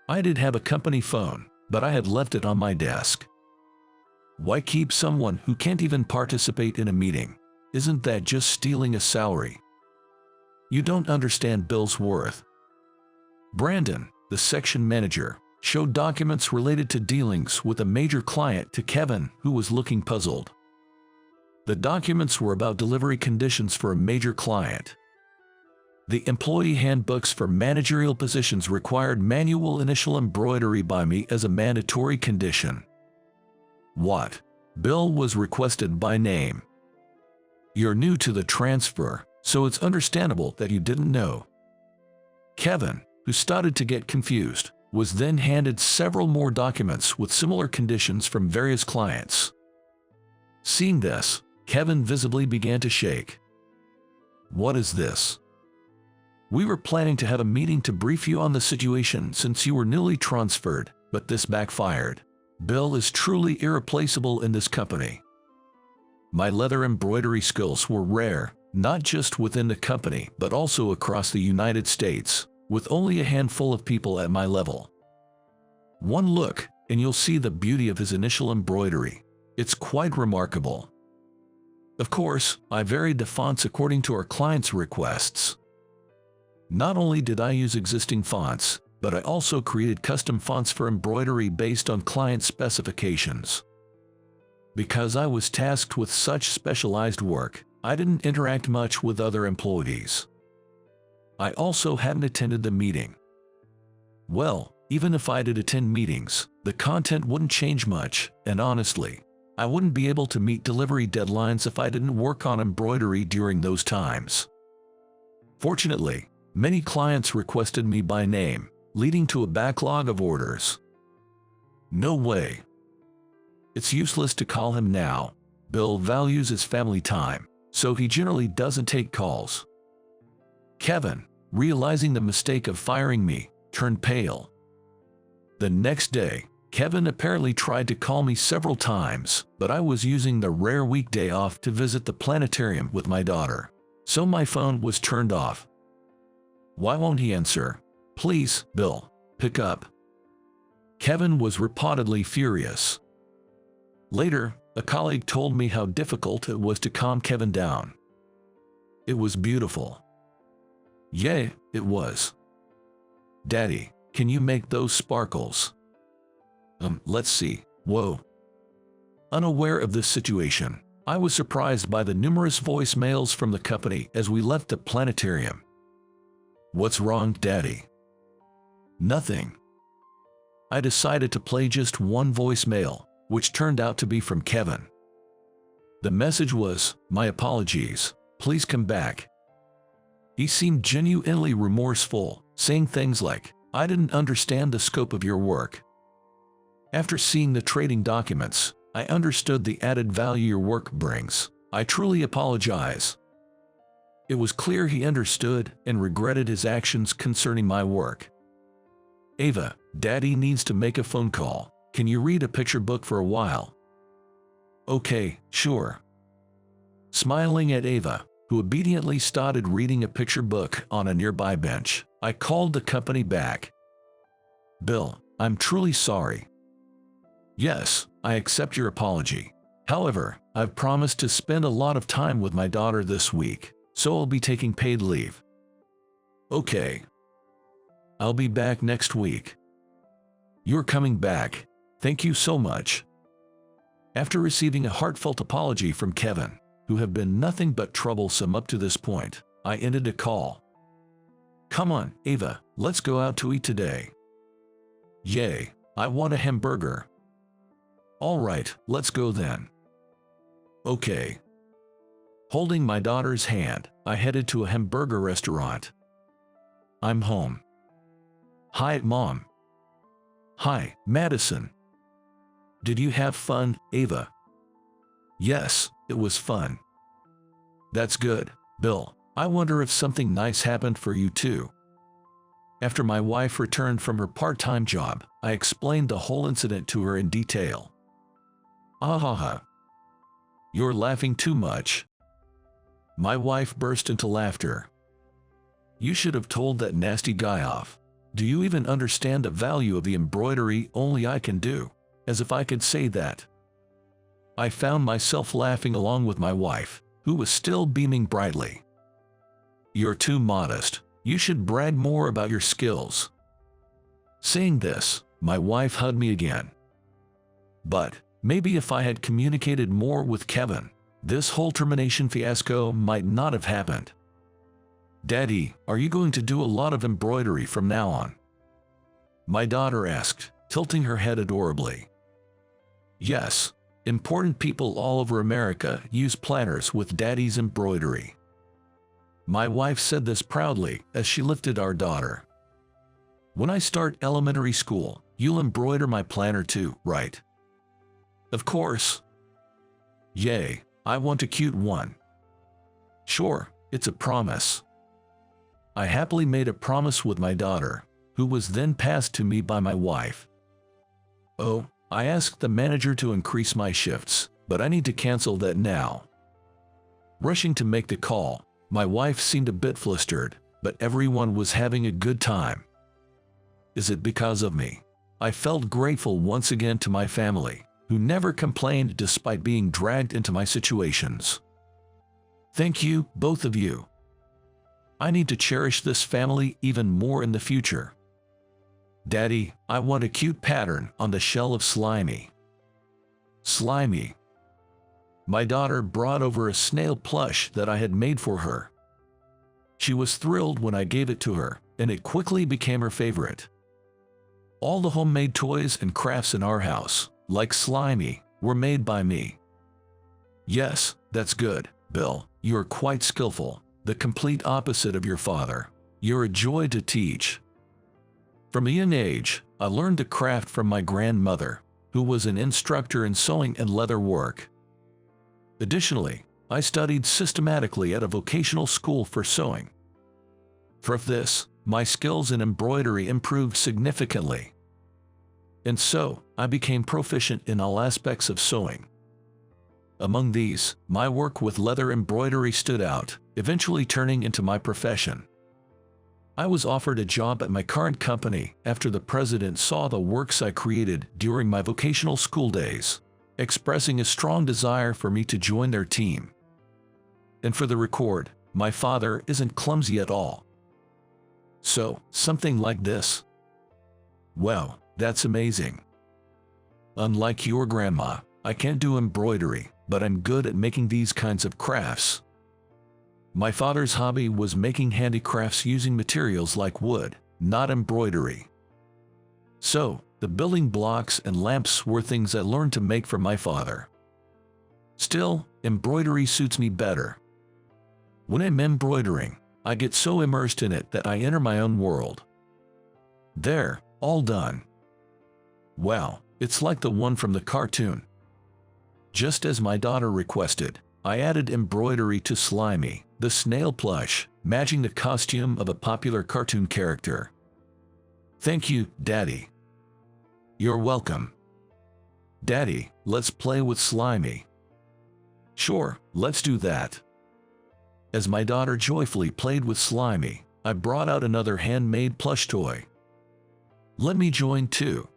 I did have a company phone, but I had left it on my desk. Why keep someone who can't even participate in a meeting? Isn't that just stealing a salary? You don't understand Bill's worth. Brandon, the section manager, showed documents related to dealings with a major client to Kevin, who was looking puzzled. The documents were about delivery conditions for a major client. The employee handbooks for managerial positions required manual initial embroidery by me as a mandatory condition. What? Bill was requested by name. You're new to the transfer, so it's understandable that you didn't know. Kevin, who started to get confused, was then handed several more documents with similar conditions from various clients. Seeing this, Kevin visibly began to shake. What is this? We were planning to have a meeting to brief you on the situation since you were newly transferred, but this backfired. Bill is truly irreplaceable in this company. My leather embroidery skills were rare, not just within the company but also across the United States, with only a handful of people at my level. One look, and you'll see the beauty of his initial embroidery. It's quite remarkable. Of course, I varied the fonts according to our clients' requests. Not only did I use existing fonts, but I also created custom fonts for embroidery based on client specifications. Because I was tasked with such specialized work, I didn't interact much with other employees. I also hadn't attended the meeting. Well, even if I did attend meetings, the content wouldn't change much, and honestly, I wouldn't be able to meet delivery deadlines if I didn't work on embroidery during those times. Fortunately, many clients requested me by name, leading to a backlog of orders. No way. It's useless to call him now. Bill values his family time, so he generally doesn't take calls. Kevin, realizing the mistake of firing me, turned pale. The next day, Kevin apparently tried to call me several times, but I was using the rare weekday off to visit the planetarium with my daughter, so my phone was turned off. Why won't he answer? Please, Bill, pick up. Kevin was reportedly furious. Later, a colleague told me how difficult it was to calm Kevin down. It was beautiful. Yeah, it was. Daddy, can you make those sparkles? Let's see. Whoa. Unaware of this situation, I was surprised by the numerous voicemails from the company as we left the planetarium. What's wrong, Daddy? Nothing. I decided to play just one voicemail, which turned out to be from Kevin. The message was, "My apologies, please come back." He seemed genuinely remorseful, saying things like, "I didn't understand the scope of your work. After seeing the trading documents, I understood the added value your work brings. I truly apologize." It was clear he understood and regretted his actions concerning my work. "Ava, Daddy needs to make a phone call. Can you read a picture book for a while?" "Okay, sure." Smiling at Ava, who obediently started reading a picture book on a nearby bench, I called the company back. "Bill, I'm truly sorry. Yes, I accept your apology. However, I've promised to spend a lot of time with my daughter this week, so I'll be taking paid leave." "Okay. I'll be back next week." "You're coming back. Thank you so much." After receiving a heartfelt apology from Kevin, who have been nothing but troublesome up to this point, I ended the call. "Come on, Ava, let's go out to eat today." "Yay, I want a hamburger." "All right, let's go then." "Okay." Holding my daughter's hand, I headed to a hamburger restaurant. "I'm home." "Hi, Mom." "Hi, Madison. Did you have fun, Ava?" "Yes, it was fun." "That's good, Bill. I wonder if something nice happened for you too." After my wife returned from her part-time job, I explained the whole incident to her in detail. "Ah, you're laughing too much." My wife burst into laughter. "You should have told that nasty guy off. Do you even understand the value of the embroidery only I can do?" As if I could say that. I found myself laughing along with my wife, who was still beaming brightly. "You're too modest. You should brag more about your skills." Saying this, my wife hugged me again. But maybe if I had communicated more with Kevin, this whole termination fiasco might not have happened. "Daddy, are you going to do a lot of embroidery from now on?" my daughter asked, tilting her head adorably. "Yes, important people all over America use planners with Daddy's embroidery." My wife said this proudly as she lifted our daughter. "When I start elementary school, you'll embroider my planner too, right?" "Of course." "Yay, I want a cute one." "Sure, it's a promise." I happily made a promise with my daughter, who was then passed to me by my wife. "Oh, I asked the manager to increase my shifts, but I need to cancel that now." Rushing to make the call, my wife seemed a bit flustered, but everyone was having a good time. Is it because of me? I felt grateful once again to my family, who never complained despite being dragged into my situations. Thank you, both of you. I need to cherish this family even more in the future. "Daddy, I want a cute pattern on the shell of Slimy." Slimy. My daughter brought over a snail plush that I had made for her. She was thrilled when I gave it to her, and it quickly became her favorite. All the homemade toys and crafts in our house, like Slimy, were made by me. "Yes, that's good, Bill. You are quite skillful, the complete opposite of your father. You're a joy to teach." From a young age, I learned the craft from my grandmother, who was an instructor in sewing and leather work. Additionally, I studied systematically at a vocational school for sewing. For this, my skills in embroidery improved significantly. And so, I became proficient in all aspects of sewing. Among these, my work with leather embroidery stood out, eventually turning into my profession. I was offered a job at my current company after the president saw the works I created during my vocational school days, expressing a strong desire for me to join their team. And for the record, my father isn't clumsy at all. So, something like this. Wow, that's amazing. Unlike your grandma, I can't do embroidery, but I'm good at making these kinds of crafts. My father's hobby was making handicrafts using materials like wood, not embroidery. So, The building blocks and lamps were things I learned to make from my father. Still, embroidery suits me better. When I'm embroidering, I get so immersed in it that I enter my own world. There, all done. Wow, it's like the one from the cartoon. Just as my daughter requested, I added embroidery to Slimy, the snail plush, matching the costume of a popular cartoon character. Thank you, Daddy. You're welcome. Daddy, let's play with Slimy. Sure, let's do that. As my daughter joyfully played with Slimy, I brought out another handmade plush toy. Let me join too.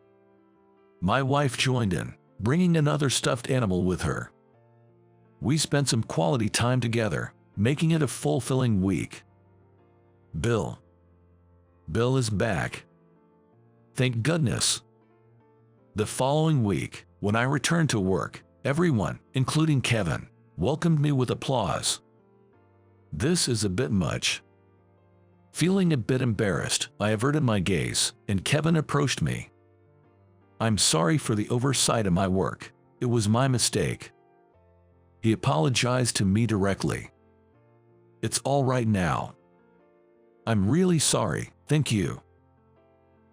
My wife joined in, bringing another stuffed animal with her. We spent some quality time together, making it a fulfilling week. Bill is back. Thank goodness. The following week, when I returned to work, everyone, including Kevin, welcomed me with applause. This is a bit much. Feeling a bit embarrassed, I averted my gaze, and Kevin approached me. I'm sorry for the oversight of my work. It was my mistake. He apologized to me directly. It's all right now. I'm really sorry, thank you.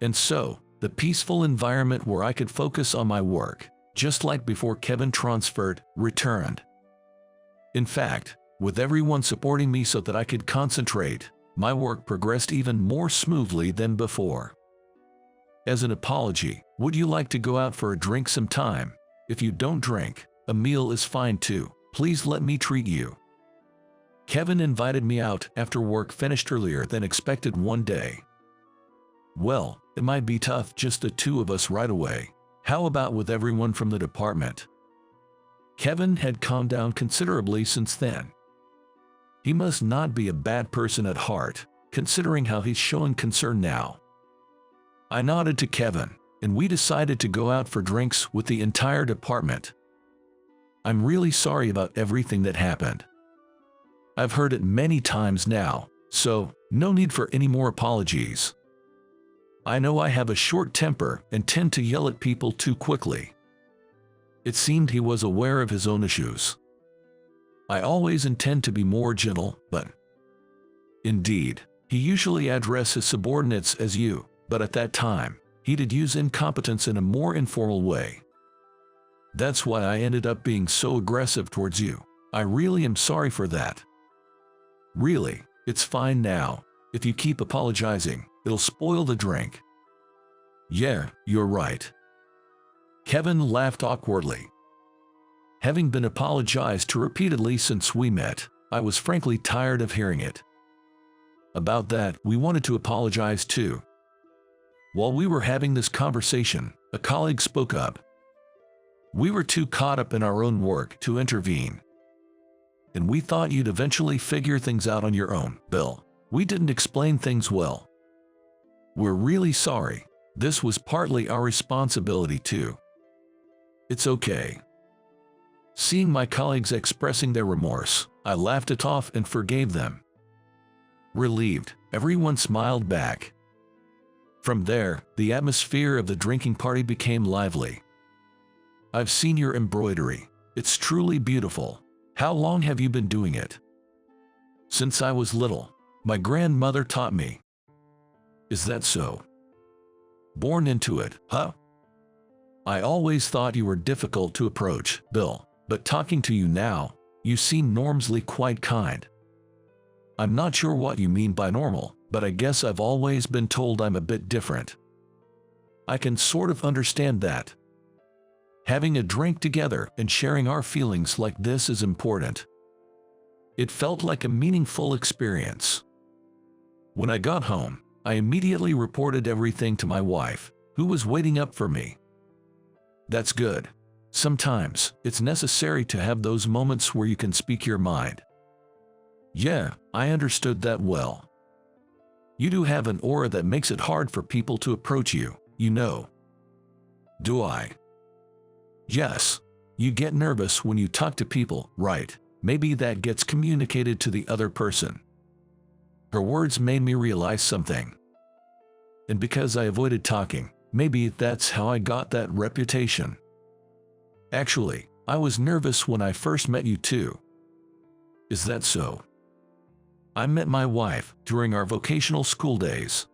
And so, the peaceful environment where I could focus on my work, just like before Kevin transferred, returned. In fact, with everyone supporting me so that I could concentrate, my work progressed even more smoothly than before. As an apology, would you like to go out for a drink sometime? If you don't drink, a meal is fine too. Please let me treat you. Kevin invited me out after work finished earlier than expected one day. Well, it might be tough just the two of us right away. How about with everyone from the department? Kevin had calmed down considerably since then. He must not be a bad person at heart, considering how he's showing concern now. I nodded to Kevin, and we decided to go out for drinks with the entire department. I'm really sorry about everything that happened. I've heard it many times now, so no need for any more apologies. I know I have a short temper and tend to yell at people too quickly. It seemed he was aware of his own issues. I always intend to be more gentle, but... Indeed, he usually addressed his subordinates as you, but at that time, he did use incompetence in a more informal way. That's why I ended up being so aggressive towards you. I really am sorry for that. Really, it's fine now. If you keep apologizing, it'll spoil the drink. Yeah, you're right. Kevin laughed awkwardly. Having been apologized to repeatedly since we met, I was frankly tired of hearing it. About that, we wanted to apologize too. While we were having this conversation, a colleague spoke up. We were too caught up in our own work to intervene. And we thought you'd eventually figure things out on your own, Bill. We didn't explain things well. We're really sorry. This was partly our responsibility too. It's okay. Seeing my colleagues expressing their remorse, I laughed it off and forgave them. Relieved, everyone smiled back. From there, the atmosphere of the drinking party became lively. I've seen your embroidery. It's truly beautiful. How long have you been doing it? Since I was little. My grandmother taught me. Is that so? Born into it, huh? I always thought you were difficult to approach, Bill, but talking to you now, you seem normally quite kind. I'm not sure what you mean by normal, but I guess I've always been told I'm a bit different. I can sort of understand that. Having a drink together and sharing our feelings like this is important. It felt like a meaningful experience. When I got home, I immediately reported everything to my wife, who was waiting up for me. That's good. Sometimes, it's necessary to have those moments where you can speak your mind. Yeah, I understood that well. You do have an aura that makes it hard for people to approach you, you know. Do I? Yes. You get nervous when you talk to people, right? Maybe that gets communicated to the other person. Her words made me realize something. And because I avoided talking, Maybe that's how I got that reputation. Actually, I was nervous when I first met you too. Is that so? I met my wife during our vocational school days.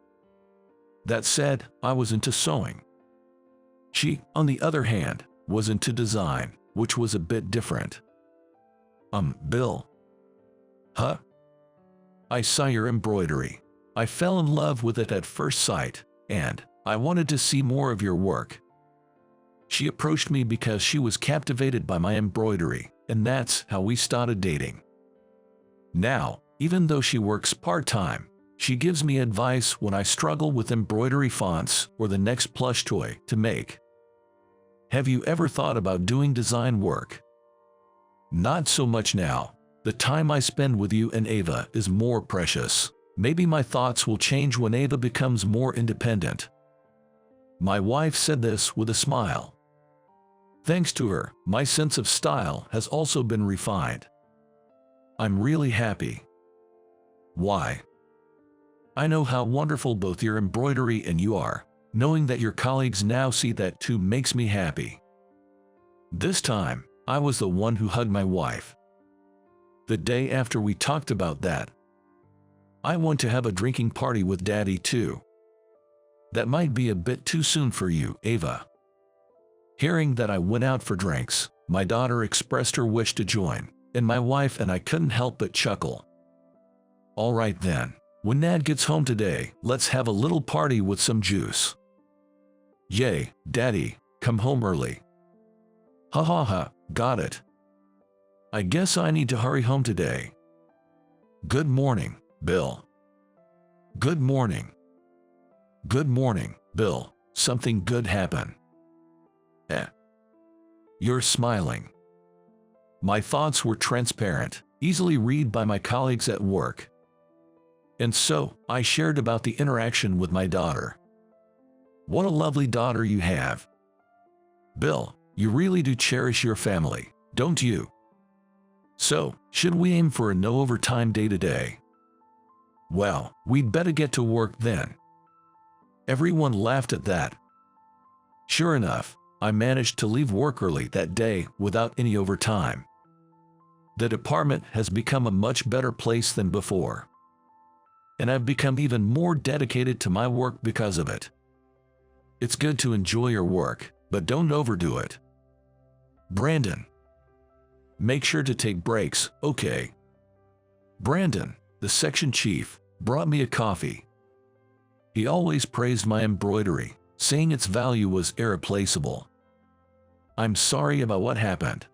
That said, I was into sewing. She, on the other hand, was into design, which was a bit different. Bill. Huh? I saw your embroidery. I fell in love with it at first sight, and I wanted to see more of your work. She approached me because she was captivated by my embroidery, and that's how we started dating. Now, even though she works part-time, she gives me advice when I struggle with embroidery fonts or the next plush toy to make. Have you ever thought about doing design work? Not so much now. The time I spend with you and Ava is more precious. Maybe my thoughts will change when Ava becomes more independent. My wife said this with a smile. Thanks to her, my sense of style has also been refined. I'm really happy. Why? I know how wonderful both your embroidery and you are. Knowing that your colleagues now see that too makes me happy. This time, I was the one who hugged my wife. The day after we talked about that, I want to have a drinking party with Daddy too. That might be a bit too soon for you, Ava. Hearing that I went out for drinks, my daughter expressed her wish to join, and my wife and I couldn't help but chuckle. All right then, when Dad gets home today, let's have a little party with some juice. Yay, Daddy, come home early. Ha ha ha, got it. I guess I need to hurry home today. Good morning, Bill. Good morning. Good morning, Bill. Something good happened. You're smiling. My thoughts were transparent, easily read by my colleagues at work. And so, I shared about the interaction with my daughter. What a lovely daughter you have. Bill, you really do cherish your family, don't you? So, should we aim for a no overtime day today? Well, we'd better get to work then. Everyone laughed at that. Sure enough, I managed to leave work early that day without any overtime. The department has become a much better place than before. And I've become even more dedicated to my work because of it. It's good to enjoy your work, but don't overdo it. Brandon. Make sure to take breaks, okay? Brandon, the section chief, brought me a coffee. He always praised my embroidery, saying its value was irreplaceable. I'm sorry about what happened.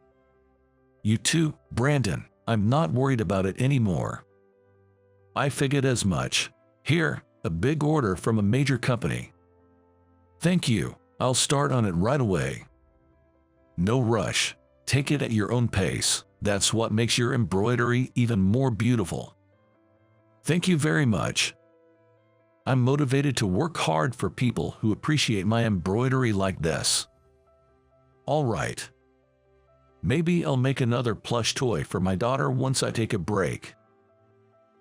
You too, Brandon. I'm not worried about it anymore. I figured as much. Here, a big order from a major company. Thank you. I'll start on it right away. No rush. Take it at your own pace. That's what makes your embroidery even more beautiful. Thank you very much. I'm motivated to work hard for people who appreciate my embroidery like this. All right. Maybe I'll make another plush toy for my daughter once I take a break.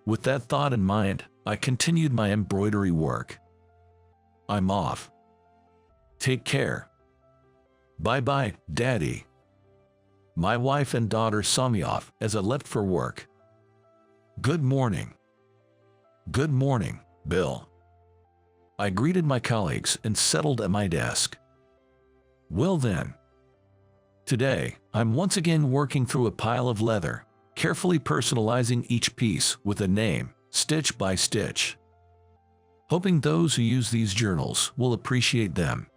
With that thought in mind, I continued my embroidery work. I'm off. Take care. Bye-bye, Daddy. My wife and daughter saw me off as I left for work. Good morning. Good morning, Bill. I greeted my colleagues and settled at my desk. Well then. Today, I'm once again working through a pile of leather, carefully personalizing each piece with a name, stitch by stitch. Hoping those who use these journals will appreciate them.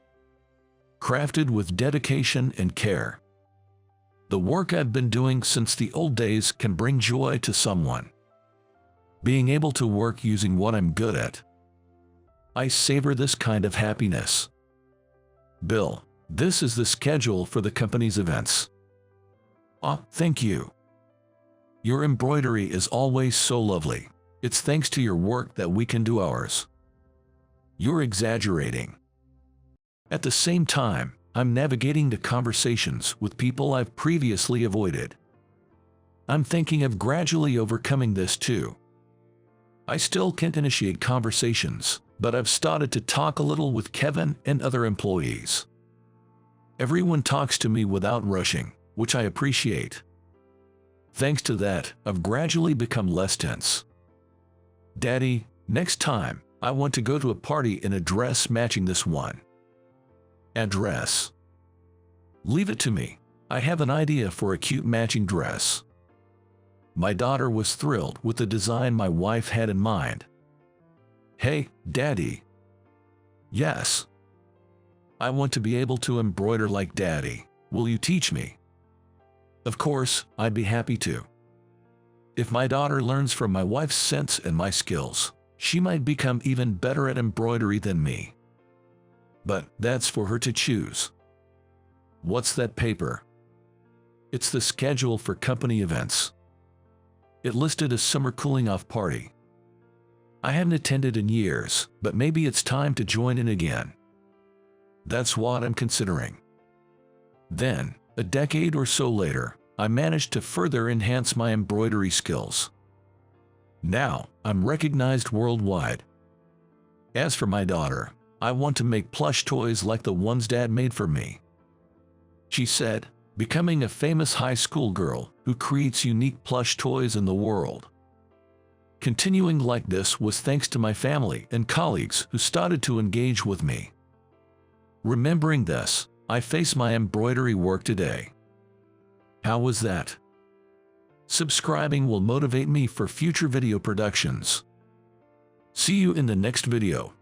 Crafted with dedication and care. The work I've been doing since the old days can bring joy to someone. Being able to work using what I'm good at. I savor this kind of happiness. Bill, this is the schedule for the company's events. Thank you. Your embroidery is always so lovely. It's thanks to your work that we can do ours. You're exaggerating. At the same time, I'm navigating the conversations with people I've previously avoided. I'm thinking of gradually overcoming this too. I still can't initiate conversations, but I've started to talk a little with Kevin and other employees. Everyone talks to me without rushing, which I appreciate. Thanks to that, I've gradually become less tense. Daddy, next time, I want to go to a party in a dress matching this one. A dress. Leave it to me. I have an idea for a cute matching dress. My daughter was thrilled with the design my wife had in mind. Hey, Daddy. Yes. I want to be able to embroider like Daddy. Will you teach me? Of course, I'd be happy to. If my daughter learns from my wife's sense and my skills, she might become even better at embroidery than me. But that's for her to choose. What's that paper? It's the schedule for company events. It listed a summer cooling-off party. I haven't attended in years, but maybe it's time to join in again. That's what I'm considering. Then, a decade or so later, I managed to further enhance my embroidery skills. Now, I'm recognized worldwide. As for my daughter, I want to make plush toys like the ones Dad made for me. She said, becoming a famous high school girl who creates unique plush toys in the world. Continuing like this was thanks to my family and colleagues who started to engage with me. Remembering this, I face my embroidery work today. How was that? Subscribing will motivate me for future video productions. See you in the next video.